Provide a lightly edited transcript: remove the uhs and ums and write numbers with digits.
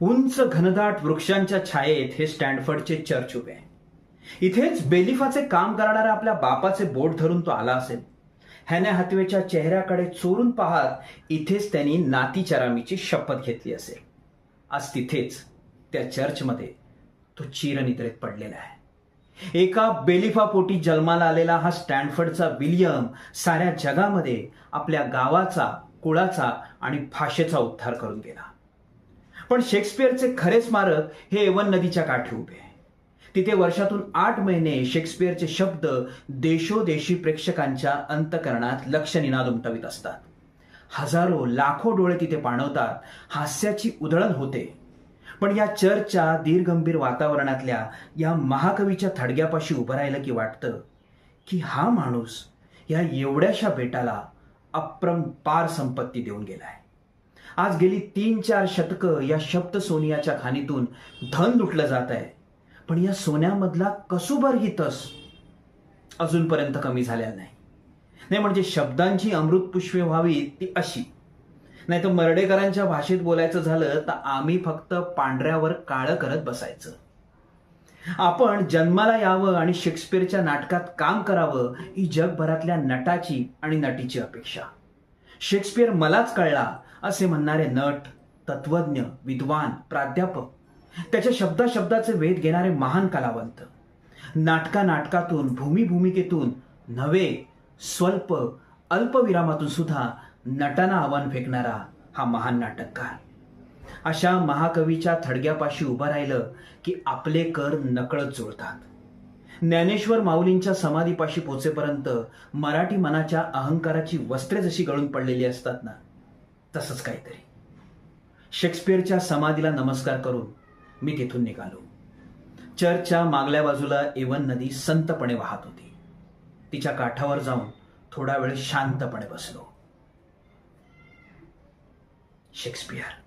उंच घनदाट वृक्षांच्या छायेत हे स्टॅनफर्डचे चर्च उभे आहे. इथेच बेलिफाचे काम करणाऱ्या आपल्या बापाचे बोट धरून तो आला असेल. हॅने हाथवेच्या चेहऱ्याकडे चोरून पाहत इथेच त्यांनी नाती चरामीची शपथ घेतली असेल. आज तिथेच त्या चर्चमध्ये तो चिरनिद्रेत पडलेला आहे. एका बेलिफा पोटी जन्माला आलेला हा स्टॅनफर्डचा विल्यम साऱ्या जगामध्ये आपल्या गावाचा, कुळाचा आणि भाषेचा उद्धार करून गेला. पण शेक्सपियरचे खरे स्मारक हे एवन नदीच्या काठी उभे आहे. तिथे वर्षातून 8 महिने शेक्सपियरचे शब्द देशोदेशी प्रेक्षकांच्या अंतकरणात लक्ष निनाद उमटवित असतात. हजारो लाखो डोळे तिथे पाणवतात. हास्याची उधळण होते. पण या चर्चच्या दीर्घगंभीर वातावरणातल्या या महाकवीच्या थडग्यापाशी उभं राहिलं की वाटतं की हा माणूस या एवढ्याशा बेटाला अप्रंपार संपत्ती देऊन गेलाय. आज गेली 3-4 शतकं या शब्द सोनियाच्या खाणीतून धन लुटलं जात आहे. पण या सोन्यामधला कसुभरही तस अजूनपर्यंत कमी झालेला नाही. म्हणजे शब्दांची अमृतपुष्पे व्हावी ती अशी. नाही तर मर्ढेकरांच्या भाषेत बोलायचं झालं तर आम्ही फक्त पांढऱ्यावर काळं करत बसायचं. आपण जन्माला यावं आणि शेक्सपियरच्या नाटकात काम करावं ही जगभरातल्या नटाची आणि नटीची अपेक्षा. शेक्सपियर मलाच कळला असे म्हणणारे नट, तत्वज्ञ, विद्वान, प्राध्यापक, त्याच्या शब्दाचे वेध घेणारे महान कलावंत, नाटकातून, भूमिकेतून नव्हे, स्वल्प अल्पविरामातून सुद्धा नटांना आव्हान फेकणारा हा महान नाटककार. अशा महाकवीच्या थडग्यापाशी उभं राहिलं की आपले कर नकळत जुळतात. ज्ञानेश्वर माऊलींच्या समाधीपाशी पोचेपर्यंत मराठी मनाच्या अहंकाराची वस्त्रे जशी गळून पडलेली असतात ना, तसंच काहीतरी. शेक्सपियरच्या समाधीला नमस्कार करून मी तिथून निघालो. चर्चच्या मागल्या बाजूला एवन नदी संतपणे वाहत होती. तिच्या काठावर जाऊन थोडा वेळ शांतपणे बसलो. शेक्सपियर